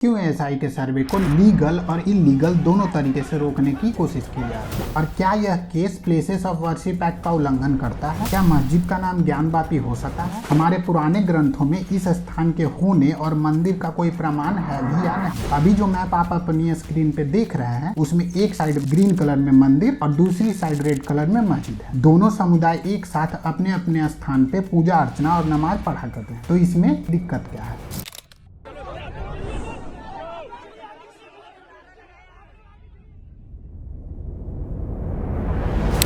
क्यों एसआई के सर्वे को लीगल और इलीगल दोनों तरीके से रोकने की कोशिश की जा रही है? और क्या यह case places of worship act का उल्लंघन करता है? क्या मस्जिद का नाम ज्ञानवापी हो सकता है? हमारे पुराने ग्रंथों में इस स्थान के होने और मंदिर का कोई प्रमाण है भी या नहीं? अभी जो मैप आप अपनी स्क्रीन पे देख रहे हैं उसमें एक साइड ग्रीन कलर में मंदिर और दूसरी साइड रेड कलर में मस्जिद है। दोनों समुदाय एक साथ अपने अपने स्थान पे पूजा अर्चना और नमाज पढ़ा करते हैं, तो इसमें दिक्कत क्या है?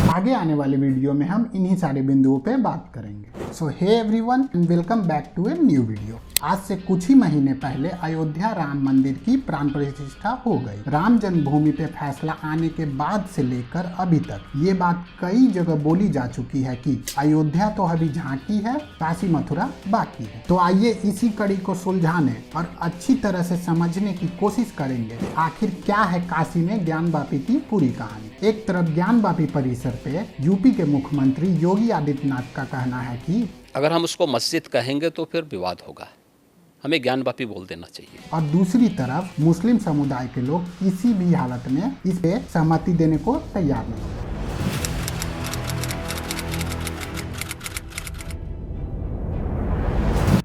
आगे आने वाले वीडियो में हम इन्हीं सारे बिंदुओं पे बात करेंगे। So hey everyone and welcome back to a new video. आज से कुछ ही महीने पहले अयोध्या राम मंदिर की प्राण प्रतिष्ठा हो गई। राम जन्मभूमि पे फैसला आने के बाद से लेकर अभी तक ये बात कई जगह बोली जा चुकी है कि अयोध्या तो अभी झांकी है, काशी मथुरा बाकी है। तो आइए इसी कड़ी को सुलझाने और अच्छी तरह से समझने की कोशिश करेंगे आखिर क्या है काशी में ज्ञानवापी की पूरी कहानी। एक तरफ ज्ञानवापी परिसर पे यूपी के मुख्यमंत्री योगी आदित्यनाथ का कहना है कि अगर हम उसको मस्जिद कहेंगे तो फिर विवाद होगा, हमें ज्ञानवापी बोल देना चाहिए। और दूसरी तरफ मुस्लिम समुदाय के लोग किसी भी हालत में इस पे सहमति देने को तैयार नहीं है।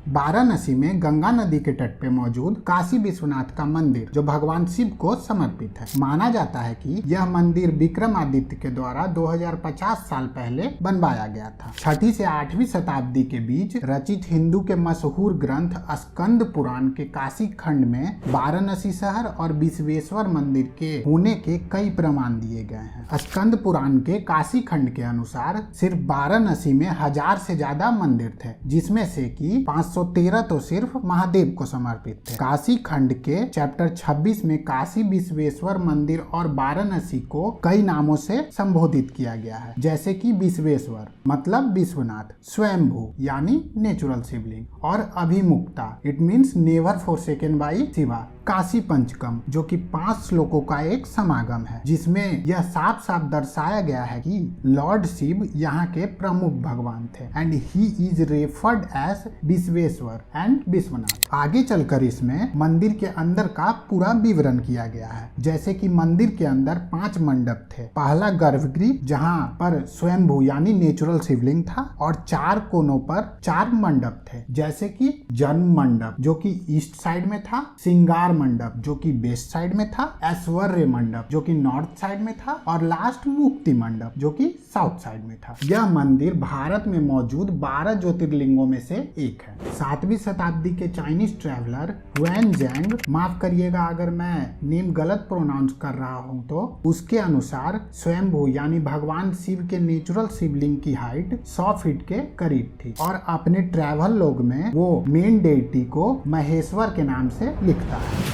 वाराणसी में गंगा नदी के तट पे मौजूद काशी विश्वनाथ का मंदिर जो भगवान शिव को समर्पित है। माना जाता है कि यह मंदिर विक्रमादित्य के द्वारा 2050 साल पहले बनवाया गया था। 6वीं से 8वीं शताब्दी के बीच रचित हिंदू के मशहूर ग्रंथ स्कंद पुराण के काशी खंड में वाराणसी शहर और विश्वेश्वर मंदिर के होने के कई प्रमाण दिए गए हैं। स्कंद पुराण के काशी खंड के अनुसार सिर्फ वाराणसी में 1000 से ज्यादा मंदिर थे, जिसमें से कि 513 तो सिर्फ महादेव को समर्पित थे। काशी खंड के चैप्टर 26 में काशी विश्वेश्वर मंदिर और वाराणसी को कई नामों से संबोधित किया गया है, जैसे कि विश्वेश्वर मतलब विश्वनाथ, स्वयंभू यानी नेचुरल शिवलिंग, और Abhimukta it means never forsaken by Shiva, Kashi Panchakam जो कि 5 श्लोकों का एक समागम है, जिसमें यह साफ साफ दर्शाया गया है कि लॉर्ड शिव यहाँ के प्रमुख भगवान थे and he is referred as Vishweshwar and Vishwanath. आगे चलकर इसमें मंदिर के अंदर का पूरा विवरण किया गया है, जैसे कि मंदिर के अंदर 5 मंडप थे। पहला गर्भगृह जहाँ पर स्वयंभू यानी नेचुरल शिवलिंग था, और 4 कोनों पर 4 मंडप थे, जैसे कि जन्म मंडप जो कि ईस्ट साइड में था, सिंगार मंडप जो कि वेस्ट साइड में था, ऐश्वर्य मंडप जो कि नॉर्थ साइड में था, और लास्ट मुक्ति मंडप जो कि साउथ साइड में था। यह मंदिर भारत में मौजूद 12 ज्योतिर्लिंगों में से एक है। 7वीं शताब्दी के चाइनीज ट्रैवलर हुएन जैंग, माफ करिएगा अगर मैं नेम गलत प्रोनाउंस कर रहा हूं, तो उसके अनुसार स्वयंभू यानी भगवान शिव के नेचुरल शिवलिंग की हाइट 100 फीट के करीब थी, और अपने ट्रैवल लॉग में वो मेन डेटी को महेश्वर के नाम से लिखता है।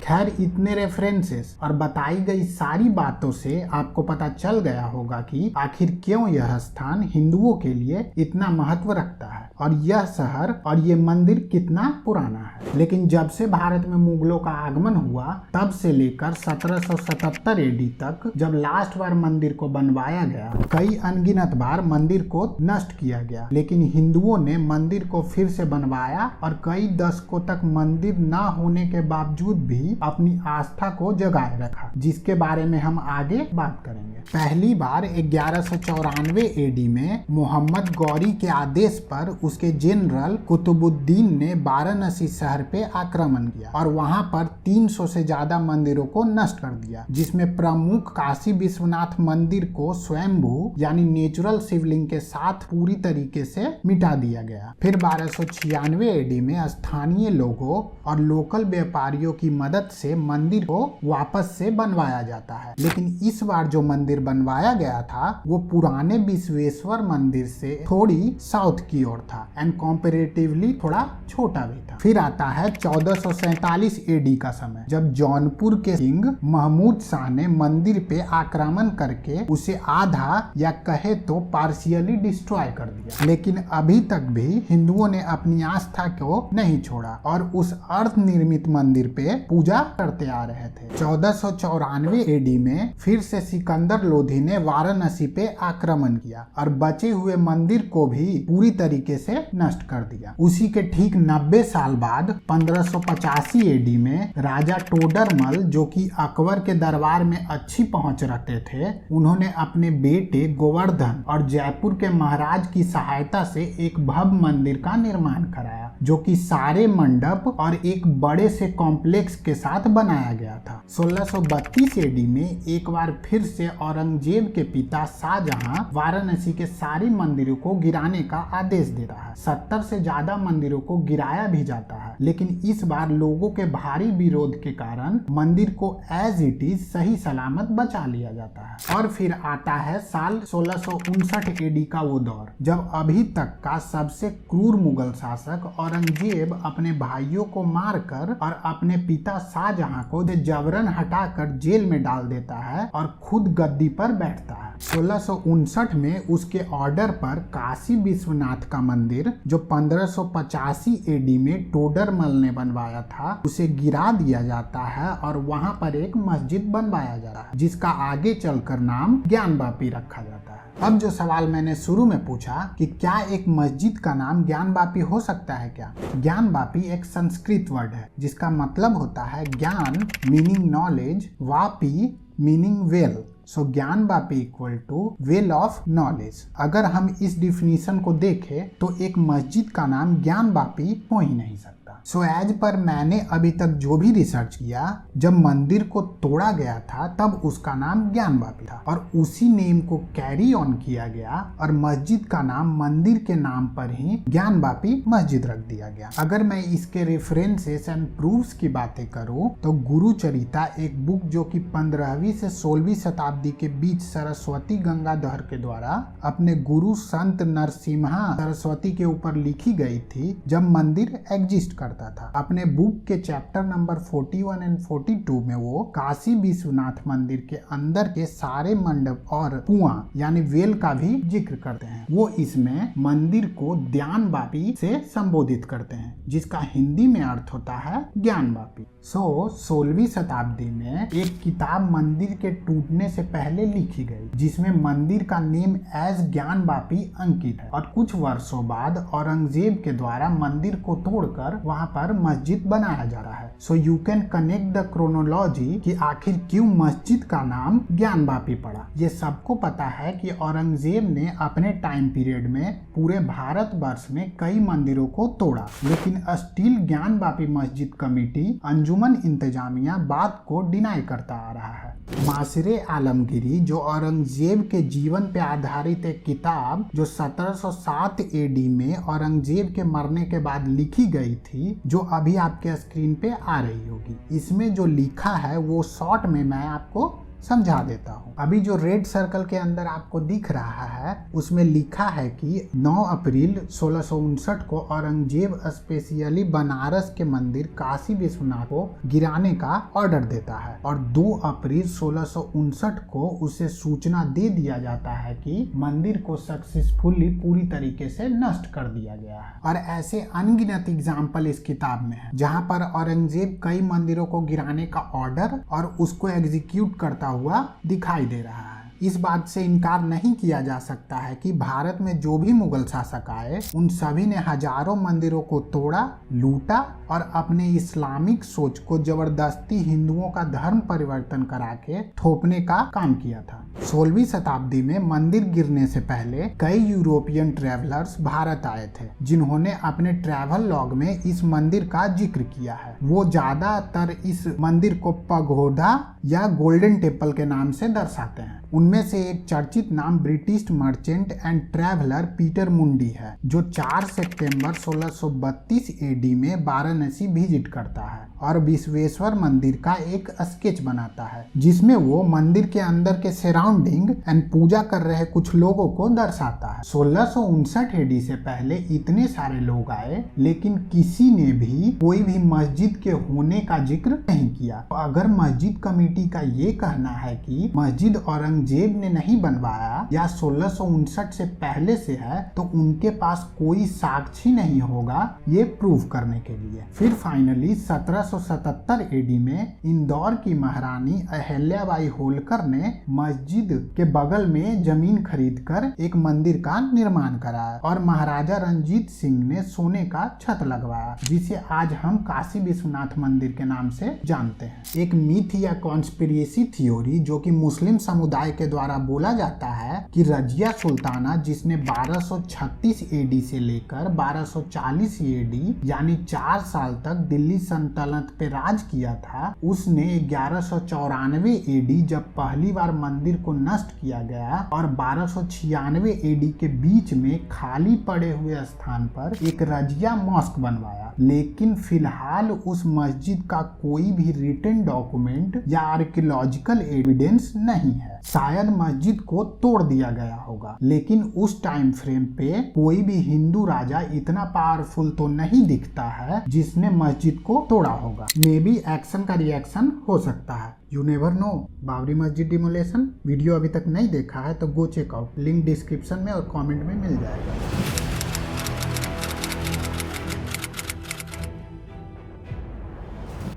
खैर इतने रेफरेंसेस और बताई गई सारी बातों से आपको पता चल गया होगा कि आखिर क्यों यह स्थान हिंदुओं के लिए इतना महत्व रखता है और यह शहर और ये मंदिर कितना पुराना है। लेकिन जब से भारत में मुगलों का आगमन हुआ तब से लेकर 1777 एडी तक जब लास्ट बार मंदिर को बनवाया गया, कई अनगिनत बार मंदिर को नष्ट किया गया, लेकिन हिंदुओं ने मंदिर को फिर से बनवाया और कई दशकों तक मंदिर न होने के बावजूद भी अपनी आस्था को जगाए रखा, जिसके बारे में हम आगे बात करेंगे। पहली बार 1194 एडी में मोहम्मद गौरी के आदेश पर उसके जनरल कुतुबुद्दीन ने वाराणसी शहर पे आक्रमण किया और वहां पर 300 से ज्यादा मंदिरों को नष्ट कर दिया, जिसमें प्रमुख काशी विश्वनाथ मंदिर को स्वयंभू यानी नेचुरल शिवलिंग के साथ पूरी तरीके से मिटा दिया गया। फिर 1296 एडी में स्थानीय लोगों और लोकल व्यापारियों की मदद से मंदिर को वापस से बनवाया जाता है, लेकिन इस बार जो मंदिर बनवाया गया था वो पुराने विश्वेश्वर मंदिर से थोड़ी साउथ की ओर था एंड कंपैरेटिवली थोड़ा छोटा भी था। फिर आता है 1447 एडी का समय, जब जौनपुर के किंग महमूद शाह ने मंदिर पे आक्रमण करके उसे आधा या कहे तो पार्शियली डिस्ट्रॉय कर दिया। लेकिन अभी तक भी हिंदुओं ने अपनी आस्था को नहीं छोड़ा और उस अर्ध निर्मित मंदिर पे पूजा करते आ रहे थे। 1494 एडी में फिर से सिकंदर लोधी ने वाराणसी पे आक्रमण किया और बचे हुए मंदिर को भी पूरी तरीके से नष्ट कर दिया। उसी के ठीक 90 साल बाद 1585 एडी में राजा टोडरमल, जो कि अकबर के दरबार में अच्छी पहुंच रखते थे, उन्होंने अपने बेटे गोवर्धन और जयपुर के महाराज की सहायता से एक भव्य मंदिर का निर्माण कराया, जो कि सारे मंडप और एक बड़े से कॉम्प्लेक्स के साथ बनाया गया था। 1632 एडी में एक बार फिर से औरंगजेब के पिता शाहजहां वाराणसी के सारे मंदिरों को गिराने का आदेश देता है। 70 से ज्यादा मंदिरों को गिराया भी जाता है, लेकिन इस बार लोगों के भारी विरोध के कारण मंदिर को एज इट इज सही सलामत बचा लिया जाता है। और फिर आता है साल 1659 एडी का वो दौर, जब अभी तक का सबसे क्रूर मुगल शासक औरंगजेब अपने भाइयों को मारकर और अपने पिता शाहजहां को जबरन हटाकर जेल में डाल देता है और खुद गद्दी पर बैठता है। 1659 में उसके ऑर्डर पर काशी विश्वनाथ का मंदिर, जो 1585 एडी में टोडरमल ने बनवाया था, उसे गिरा दिया जाता है और वहां पर एक मस्जिद बनवाया जाता है, जिसका आगे चलकर नाम ज्ञानवापी रखा जाता है। अब जो सवाल मैंने शुरू में पूछा कि क्या एक मस्जिद का नाम ज्ञानवापी हो सकता है क्या? ज्ञानवापी एक संस्कृत वर्ड है जिसका मतलब होता है gyan meaning knowledge, vapi meaning well. So Gyanvapi equal to well of knowledge. अगर हम इस डिफिनीशन को देखें तो एक मस्जिद का नाम ज्ञानवापी हो ही नहीं सकता। सो एज पर मैंने अभी तक जो भी रिसर्च किया, जब मंदिर को तोड़ा गया था तब उसका नाम ज्ञानवापी था और उसी नेम को कैरी ऑन किया गया और मस्जिद का नाम मंदिर के नाम पर ही ज्ञानवापी मस्जिद रख दिया गया। अगर मैं इसके रेफरेंसेस एंड प्रूफ्स की बातें करूं तो गुरुचरिता एक बुक जो कि 15वीं से 16वीं शताब्दी के बीच सरस्वती गंगाधर के द्वारा अपने गुरु संत नरसिम्हा सरस्वती के ऊपर लिखी गई थी, जब मंदिर एग्जिस्ट करता था। अपने बुक के चैप्टर नंबर 41 एंड 42 में वो काशी विश्वनाथ मंदिर के अंदर के सारे मंडप और कुआं यानी वेल का भी जिक्र करते हैं। वो इसमें मंदिर को ज्ञानवापी से संबोधित करते हैं, जिसका हिंदी में अर्थ होता है ज्ञानवापी। 16वीं शताब्दी में एक किताब मंदिर के टूटने से पहले लिखी गई, जिसमें मंदिर का नेम एज ज्ञानवापी अंकित है और कुछ वर्षों बाद औरंगजेब के द्वारा मंदिर को तोड़कर वहां पर मस्जिद बनाया जा रहा है। So you can connect the chronology कि आखिर क्यों मस्जिद का नाम ज्ञानवापी पड़ा। ये सबको पता है कि औरंगजेब ने अपने टाइम पीरियड में पूरे भारतवर्ष में कई मंदिरों को तोड़ा, लेकिन स्टिल ज्ञानवापी मस्जिद कमेटी अंजुमन इंतजामिया बात को डिनाई करता आ रहा है। मासिरे आलमगिरी, जो औरंगजेब के जीवन पे आधारित एक किताब जो 1707 एडी में औरंगजेब के मरने के बाद लिखी गई थी, जो अभी आपके स्क्रीन पे आ रही होगी, इसमें जो लिखा है वो शॉर्ट में मैं आपको समझा देता हूँ। अभी जो रेड सर्कल के अंदर आपको दिख रहा है उसमें लिखा है कि 9 अप्रैल 1659 को औरंगजेब स्पेशली बनारस के मंदिर काशी विश्वनाथ को गिराने का ऑर्डर देता है और 2 अप्रैल 1659 को उसे सूचना दे दिया जाता है कि मंदिर को सक्सेसफुली पूरी तरीके से नष्ट कर दिया गया है। और ऐसे अनगिनत एग्जाम्पल इस किताब में है जहाँ पर औरंगजेब कई मंदिरों को गिराने का ऑर्डर और उसको एग्जीक्यूट करता हुआ दिखाई दे रहा है। इस बात से इनकार नहीं किया जा सकता है कि भारत में जो भी मुगल शासक आए उन सभी ने हजारों मंदिरों को तोड़ा, लूटा और अपने इस्लामिक सोच को जबरदस्ती हिंदुओं का धर्म परिवर्तन करा के थोपने का काम किया था। 16वीं शताब्दी में मंदिर गिरने से पहले कई यूरोपियन ट्रैवलर्स भारत आए थे, जिन्होंने अपने ट्रैवल लॉग में इस मंदिर का जिक्र किया है। वो ज्यादातर इस मंदिर को पगोडा या गोल्डन टेम्पल के नाम से दर्शाते हैं। उनमें से एक चर्चित नाम British merchant and traveller Peter मुंडी है, जो 4 सितंबर 1632 एडी में वाराणसी विजिट करता है और विश्वेश्वर मंदिर का एक स्केच बनाता है, जिसमें वो मंदिर के अंदर के सराउंडिंग एंड पूजा कर रहे कुछ लोगों को दर्शाता है। 1659 एडी से पहले इतने सारे लोग आए, लेकिन किसी ने भी कोई भी मस्जिद के होने का जिक्र नहीं किया। तो अगर मस्जिद कमेटी का ये कहना है कि मस्जिद औरंगजेब ने नहीं बनवाया या 1659 से पहले से है, तो उनके पास कोई साक्षी नहीं होगा ये प्रूव करने के लिए। फिर फाइनली 1777 एडी में इंदौर की महारानी अहिल्याबाई होलकर ने मस्जिद के बगल में जमीन खरीदकर एक मंदिर का निर्माण कराया और महाराजा रंजीत सिंह ने सोने का छत लगवाया, जिसे आज हम काशी विश्वनाथ मंदिर के नाम से जानते हैं। एक मिथ या कॉन्स्पिरेसी थ्योरी जो कि मुस्लिम समुदाय के द्वारा बोला जाता है कि रजिया सुल्ताना, जिसने 1236 एडी से लेकर 1240 एडी यानी 4 साल तक दिल्ली सल्तनत पे राज किया था, उसने 1194 एडी जब पहली बार मंदिर को नष्ट किया गया और 1296 एडी के बीच में खाली पड़े हुए स्थान पर एक रजिया मॉस्क बनवाया। लेकिन फिलहाल उस मस्जिद का कोई भी रिटन डॉक्यूमेंट या आर्कियोलॉजिकल एविडेंस नहीं है। शायद मस्जिद को तोड़ दिया गया होगा, लेकिन उस टाइम फ्रेम पे कोई भी हिंदू राजा इतना पावरफुल तो नहीं दिखता है जिसने मस्जिद को तोड़ा होगा। मे बी एक्शन का रिएक्शन हो सकता है, यू नेवर नो। बाबरी मस्जिद डिमोलेशन वीडियो अभी तक नहीं देखा है तो गो चेकआउट, लिंक डिस्क्रिप्शन में और कमेंट में मिल जाएगा।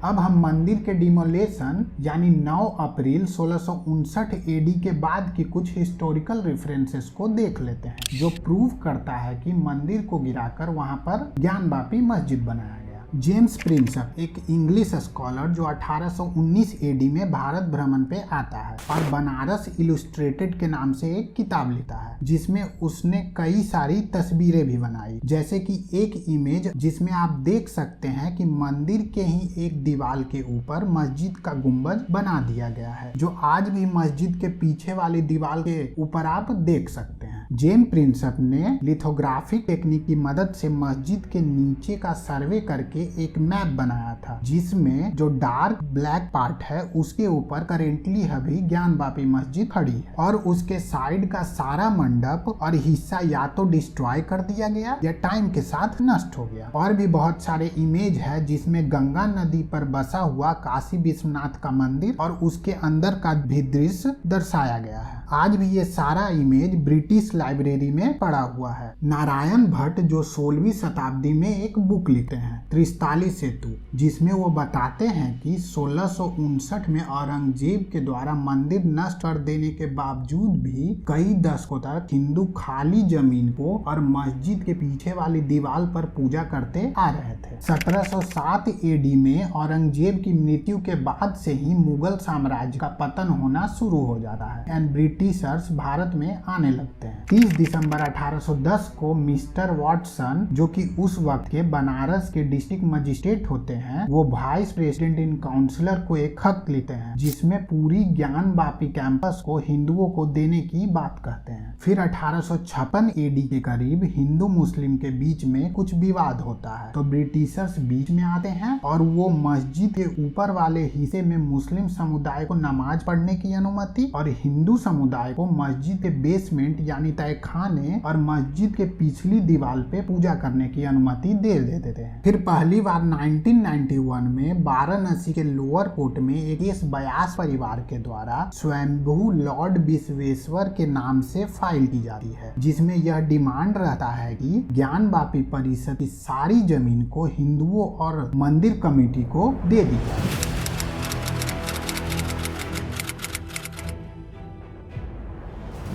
अब हम मंदिर के डिमोलेशन यानी 9 अप्रैल 1659 एडी के बाद की कुछ हिस्टोरिकल रेफरेंसेस को देख लेते हैं, जो प्रूव करता है कि मंदिर को गिराकर वहां पर ज्ञानवापी मस्जिद बनाया गया। जेम्स प्रिंसप, एक इंग्लिश स्कॉलर जो 1819 एडी में भारत भ्रमण पे आता है और बनारस इलुस्ट्रेटेड के नाम से एक किताब लिखता है, जिसमें उसने कई सारी तस्वीरें भी बनाई। जैसे कि एक इमेज जिसमें आप देख सकते हैं कि मंदिर के ही एक दीवार के ऊपर मस्जिद का गुंबज बना दिया गया है, जो आज भी मस्जिद के पीछे वाली दीवार के ऊपर आप देख सकते हैं। जेम्स प्रिंसप ने लिथोग्राफिक टेक्निक की मदद से मस्जिद के नीचे का सर्वे करके एक मैप बनाया था, जिसमें जो डार्क ब्लैक पार्ट है उसके ऊपर करेंटली अभी ज्ञानवापी मस्जिद खड़ी है और उसके साइड का सारा मंडप और हिस्सा या तो डिस्ट्रॉय कर दिया गया या टाइम के साथ नष्ट हो गया। और भी बहुत सारे इमेज है जिसमें गंगा नदी पर बसा हुआ काशी विश्वनाथ का मंदिर और उसके अंदर का भी दृश्य दर्शाया गया है। आज भी ये सारा इमेज ब्रिटिश लाइब्रेरी में पड़ा हुआ है। नारायण भट्ट जो 16वीं शताब्दी में एक बुक लिखते हैं त्रिस्थाली सेतु, जिसमें वो बताते हैं कि 1659 में औरंगजेब के द्वारा मंदिर नष्ट कर देने के बावजूद भी कई दशकों तक हिंदू खाली जमीन को और मस्जिद के पीछे वाली दीवार पर पूजा करते आ रहे थे। 1707 एडी में औरंगजेब की मृत्यु के बाद से ही मुगल साम्राज्य का पतन होना शुरू हो जाता है एंड ब्रिटिशर्स भारत में आने लगते हैं। 30 दिसंबर 1810 को मिस्टर वॉटसन, जो कि उस वक्त के बनारस के डिस्ट्रिक्ट मजिस्ट्रेट होते हैं, वो वाइस प्रेसिडेंट इन काउंसिलर को एक खत लिखते हैं जिसमें पूरी ज्ञानवापी कैंपस को हिंदुओं को देने की बात कहते हैं। फिर 1856 एडी के करीब हिंदू मुस्लिम के बीच में कुछ विवाद होता है, तो ब्रिटिशर्स बीच में आते हैं और वो मस्जिद के ऊपर वाले हिस्से में मुस्लिम समुदाय को नमाज पढ़ने की अनुमति और हिंदू समुदाय को मस्जिद के बेसमेंट यानी तहखाने और मस्जिद के पिछली दीवार पे पूजा करने की अनुमति दे देते हैं। फिर पहली बार 1991 में वाराणसी के लोअर कोर्ट में एक केस व्यास परिवार के द्वारा स्वयंभू लॉर्ड विश्वेश्वर के नाम से फाइल की जाती है, जिसमें यह डिमांड रहता है कि ज्ञानवापी परिषद की सारी जमीन को हिंदुओं और मंदिर कमेटी को दे दी जाए।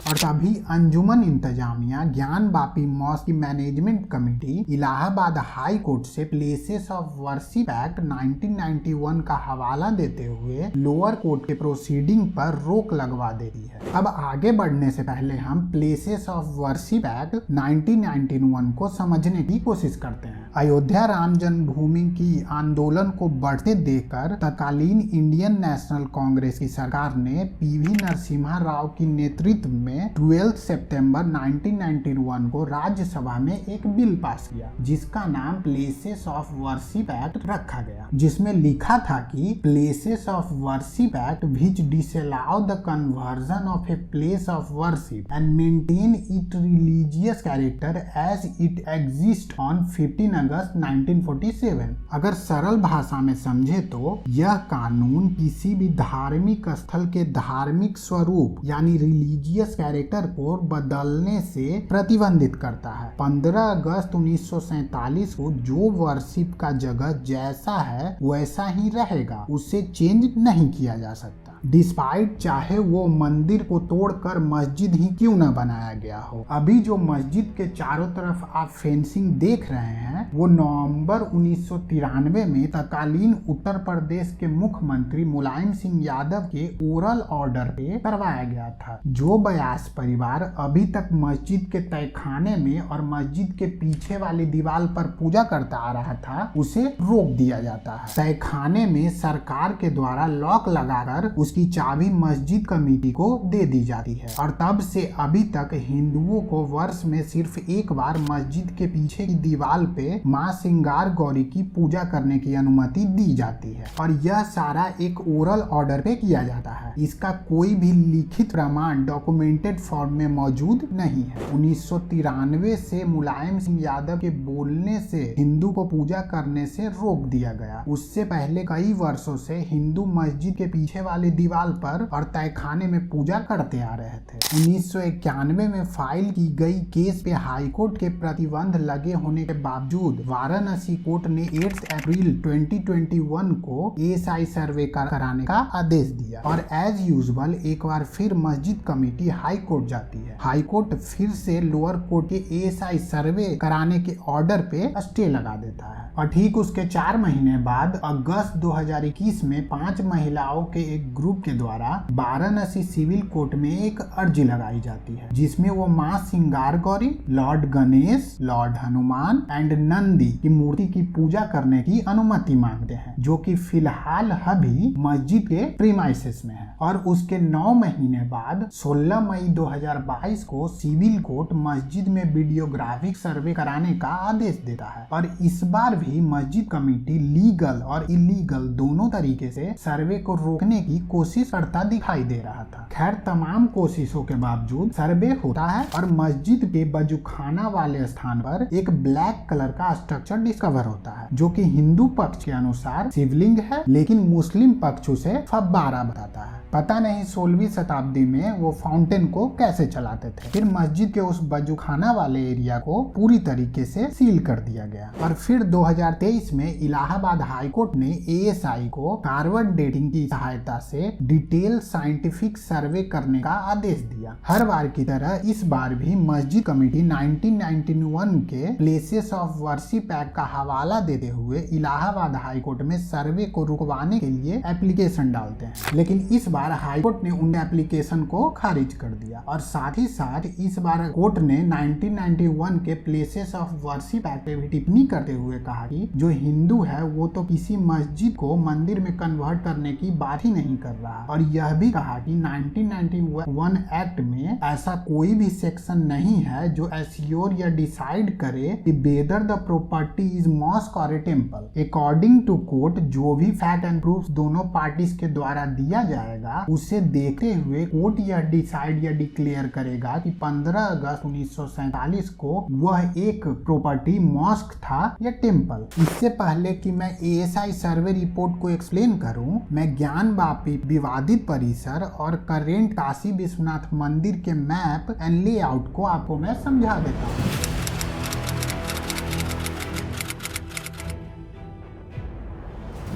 और तभी अंजुमन इंतजामिया ज्ञानवापी मॉस्क की management committee Allahabad high court से प्लेसेस ऑफ वर्शिप एक्ट 1991 का हवाला देते हुए लोअर कोर्ट के प्रोसीडिंग पर रोक लगवा देती है। अब आगे बढ़ने से पहले हम प्लेसेस ऑफ वर्शिप एक्ट 1991 को समझने की कोशिश करते हैं। अयोध्या राम जन्मभूमि की आंदोलन को बढ़ते देखकर तत्कालीन इंडियन नेशनल कांग्रेस की सरकार ने पीवी नरसिम्हा राव की नेतृत्व में 12 सितंबर 1991 को राज्यसभा में एक बिल पास किया जिसका नाम प्लेसेस ऑफ वर्शिप एक्ट रखा गया, जिसमें लिखा था कि places of worship act which disallow the conversion of a place of worship and maintain it religious character as it exist on 15 August 1947। अगर सरल भाषा में समझे तो यह कानून किसी भी धार्मिक स्थल के धार्मिक स्वरूप यानी रिलीजियस कैरेक्टर को बदलने से प्रतिबंधित करता है। 15 अगस्त 1947 को जो वर्शिप का जगह जैसा है वैसा ही रहेगा, उसे चेंज नहीं किया जा सकता, डिस्पाइट चाहे वो मंदिर को तोड़कर मस्जिद ही क्यों न बनाया गया हो। अभी जो मस्जिद के चारों तरफ आप फेंसिंग देख रहे हैं वो नवंबर 1993 में तत्कालीन उत्तर प्रदेश के मुख्यमंत्री मुलायम सिंह यादव के ओरल ऑर्डर पे करवाया गया था। जो बयास परिवार अभी तक मस्जिद के तहखाने में और मस्जिद के पीछे वाली दीवार पर पूजा करता आ रहा था उसे रोक दिया जाता है। तहखाने में सरकार के द्वारा लॉक लगाकर उसकी चाबी मस्जिद कमेटी को दे दी जाती है और तब से अभी तक हिंदुओं को वर्ष में सिर्फ एक बार मस्जिद के पीछे की दीवार पे मां सिंगार गौरी की पूजा करने की अनुमति दी जाती है और यह सारा एक ओरल ऑर्डर पे किया जाता है। इसका कोई भी लिखित प्रमाण डॉक्यूमेंटेड फॉर्म में मौजूद नहीं है। 1993 से मुलायम सिंह यादव के बोलने से हिंदू को पूजा करने से रोक दिया गया। उससे पहले कई वर्षों से हिंदू मस्जिद के पीछे वाली दीवार पर और तहखाने में पूजा करते आ रहे थे। 1991 में फाइल की गई केस पे हाईकोर्ट के प्रतिबंध लगे होने के बावजूद वाराणसी कोर्ट ने 8 अप्रैल 2021 को एएसआई सर्वे कराने का आदेश दिया और एज यूजुअल एक बार फिर मस्जिद कमेटी हाई कोर्ट जाती है। हाई कोर्ट फिर से लोअर कोर्ट के एएसआई सर्वे कराने के ऑर्डर पे स्टे लगा देता है और ठीक उसके 4 महीने बाद अगस्त 2021 में 5 महिलाओं के एक ग्रुप के द्वारा वाराणसी सिविल कोर्ट में एक अर्जी लगाई जाती है जिसमें वो मां सिंगार Gauri, Lord Ganesh, Lord Hanuman and Nandi की मूर्ति की पूजा करने की अनुमति मांगते हैं, जो कि फिलहाल अभी मस्जिद के प्रीमाइसेस में है। और उसके 9 महीने बाद 16 मई 2022 को सिविल कोर्ट मस्जिद में वीडियोग्राफिक सर्वे कराने का आदेश देता है और इस बार भी मस्जिद कमेटी लीगल और इलीगल दोनों तरीके से सर्वे को रोकने की कोशिश करता दिखाई दे रहा था। खैर तमाम कोशिशों के बावजूद सर्वे होता है और मस्जिद के बजुखाना वाले स्थान पर एक ब्लैक कलर का स्ट्रक्चर डिस्कवर होता है जो कि हिंदू पक्ष के अनुसार शिवलिंग है, लेकिन मुस्लिम पक्ष उसे फव्वारा बताता है। पता नहीं 16वीं शताब्दी में वो फाउंटेन को कैसे चलाते थे। फिर मस्जिद के उस बजुखाना वाले एरिया को पूरी तरीके से सील कर दिया गया और फिर 2023 में इलाहाबाद हाई कोर्ट ने एएसआई को कार्बन डेटिंग की सहायता से डिटेल साइंटिफिक सर्वे करने का आदेश दिया। हर बार की तरह इस बार भी मस्जिद कमेटी 1991 के प्लेसेस ऑफ वर्शिप एक्ट का हवाला देते हुए इलाहाबाद हाई कोर्ट में सर्वे को रुकवाने के लिए एप्लीकेशन डालते हैं, लेकिन इस बार हाई कोर्ट ने उन एप्लीकेशन को खारिज कर दिया और साथ ही साथ इस बार कोर्ट ने 1991 के प्लेसेस ऑफ वर्शिप एक्ट पे भी टिप्पणी करते हुए कहा कि जो हिंदू है वो तो किसी मस्जिद को मंदिर में कन्वर्ट करने की बात ही नहीं कर रहा और यह भी कहा कि 1991 एक्ट में ऐसा कोई भी सेक्शन नहीं है जो एश्योर या डिसाइड करे कि whether the property is mosque और a temple. According to court जो भी फैक्ट एंड प्रूफ दोनों पार्टीज के द्वारा दिया जाएगा उसे देखते हुए कोर्ट यह डिसाइड या डिक्लेयर करेगा कि 15 अगस्त 1947 को वह एक प्रॉपर्टी मॉस्क था या टेम्पल। इससे पहले कि मैं एएसआई सर्वे रिपोर्ट को एक्सप्लेन करूं, मैं ज्ञानवापी विवादित परिसर और करेंट काशी विश्वनाथ मंदिर के मैप एंड लेआउट को आपको मैं समझा देता हूं।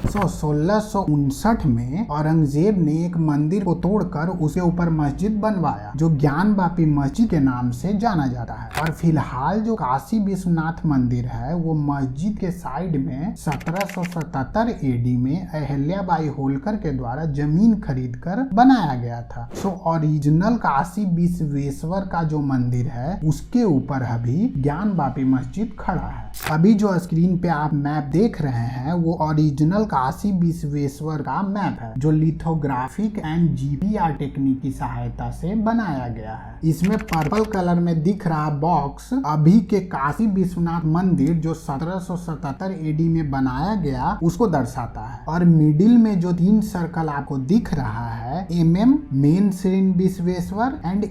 1659 में औरंगजेब ने एक मंदिर को तोड़कर उसके ऊपर मस्जिद बनवाया जो ज्ञानवापी मस्जिद के नाम से जाना जाता है और फिलहाल जो काशी विश्वनाथ मंदिर है वो मस्जिद के साइड में 1777 एडी में अहिल्याबाई होलकर के द्वारा जमीन खरीदकर बनाया गया था। सो ओरिजिनल काशी विश्वेश्वर का जो मंदिर है उसके ऊपर अभी ज्ञानवापी मस्जिद खड़ा है। अभी जो स्क्रीन पे आप मैप देख रहे हैं वो ओरिजिनल काशी विश्वेश्वर का मैप है, जो लिथोग्राफिक एंड जीपीआर टेक्निक की सहायता से बनाया गया है। इसमें पर्पल कलर में दिख रहा बॉक्स अभी के काशी विश्वनाथ मंदिर जो 1777 एडी में बनाया गया उसको दर्शाता है। और मिडिल में जो 3 सर्कल आपको दिख रहा है मेन श्री विश्वेश्वर एंड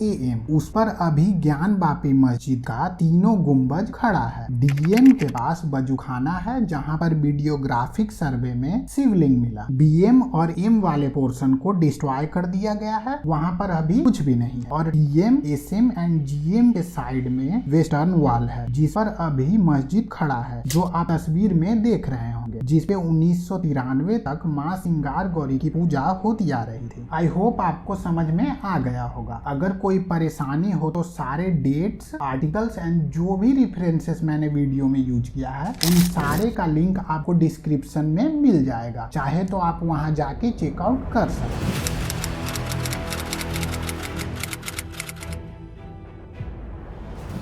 उस पर अभी ज्ञान वापी मस्जिद का तीनों गुंबज खड़ा है। डीएम के पास बजूखाना है जहां पर वीडियोग्राफिक सर्वे में शिवलिंग मिला। बीएम और एम वाले पोर्शन को डिस्ट्रॉय कर दिया गया है, वहां पर अभी कुछ भी नहीं है। और डीएम, एसएम एंड जीएम के साइड में वेस्टर्न वॉल है जिस पर अभी मस्जिद खड़ा है, जो आप तस्वीर में देख रहे होंगे, जिसपे 1993 तक माँ सिंगार गौरी की पूजा होती आ रही थी। आई होप आपको समझ में आ गया होगा। अगर कोई परेशानी हो तो सारे डेट्स, आर्टिकल्स एंड जो भी रेफरेंसेस मैंने वीडियो में यूज किया है उन सारे का लिंक आपको डिस्क्रिप्शन में मिल जाएगा, चाहे तो आप वहां जाके चेकआउट कर सकते हैं।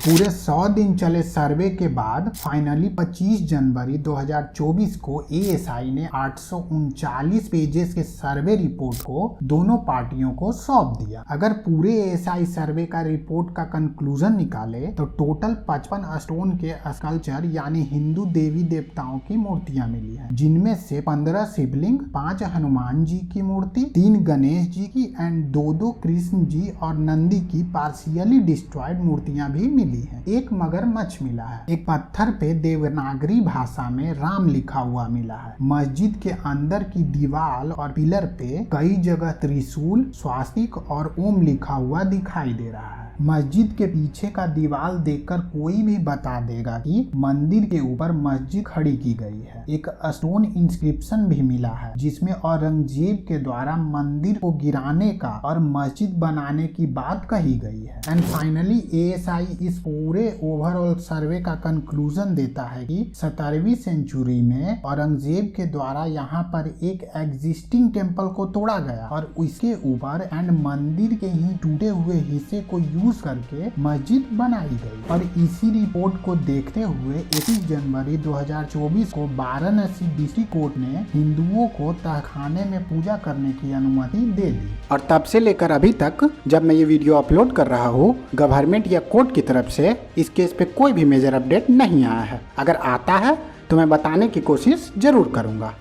पूरे 100 दिन चले सर्वे के बाद फाइनली 25 जनवरी 2024 को एएसआई ने 839 पेजेस के सर्वे रिपोर्ट को दोनों पार्टियों को सौंप दिया। अगर पूरे एएसआई सर्वे का रिपोर्ट का कंक्लूजन निकाले तो टोटल 55 स्टोन के स्कल्पचर यानी हिंदू देवी देवताओं की मूर्तियां मिली हैं, जिनमें से 15 शिवलिंग, 5 हनुमान जी की मूर्ति, 3 गणेश जी की एंड 2 कृष्ण जी और नंदी की पार्शियली डिस्ट्रॉयड मूर्तियां भी मिली है। एक मगरमच्छ मिला है। एक पत्थर पे देवनागरी भाषा में राम लिखा हुआ मिला है। मस्जिद के अंदर की दीवार और पिलर पे कई जगह त्रिशूल, स्वास्तिक और ओम लिखा हुआ दिखाई दे रहा है। मस्जिद के पीछे का दीवार देखकर कोई भी बता देगा कि मंदिर के ऊपर मस्जिद खड़ी की गई है। एक स्टोन इंस्क्रिप्शन भी मिला है जिसमें औरंगजेब के द्वारा मंदिर को गिराने का और मस्जिद बनाने की बात कही गई है। एंड फाइनली एएसआई इस पूरे ओवरऑल सर्वे का कंक्लूजन देता है कि 17वीं सेंचुरी में औरंगजेब के द्वारा यहाँ पर एक एग्जिस्टिंग टेम्पल को तोड़ा गया और उसके ऊपर एंड मंदिर के ही टूटे हुए हिस्से को यूज करके मस्जिद बनाई गई। और इसी रिपोर्ट को देखते हुए 21 जनवरी 2024 को वाराणसी डिस्ट्रिक्ट कोर्ट ने हिंदुओं को तहखाने में पूजा करने की अनुमति दे दी। और तब से लेकर अभी तक जब मैं ये वीडियो अपलोड कर रहा हूँ, गवर्नमेंट या कोर्ट की तरफ से इस केस पे कोई भी मेजर अपडेट नहीं आया है। अगर आता है तो मैं बताने की कोशिश जरूर करूँगा।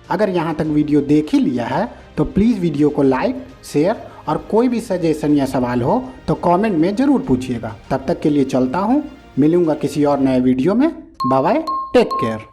अगर यहाँ तक वीडियो देख ही लिया है तो प्लीज़ वीडियो को लाइक, शेयर और कोई भी सजेशन या सवाल हो तो कमेंट में ज़रूर पूछिएगा। तब तक के लिए चलता हूँ, मिलूंगा किसी और नए वीडियो में। Bye bye, take care.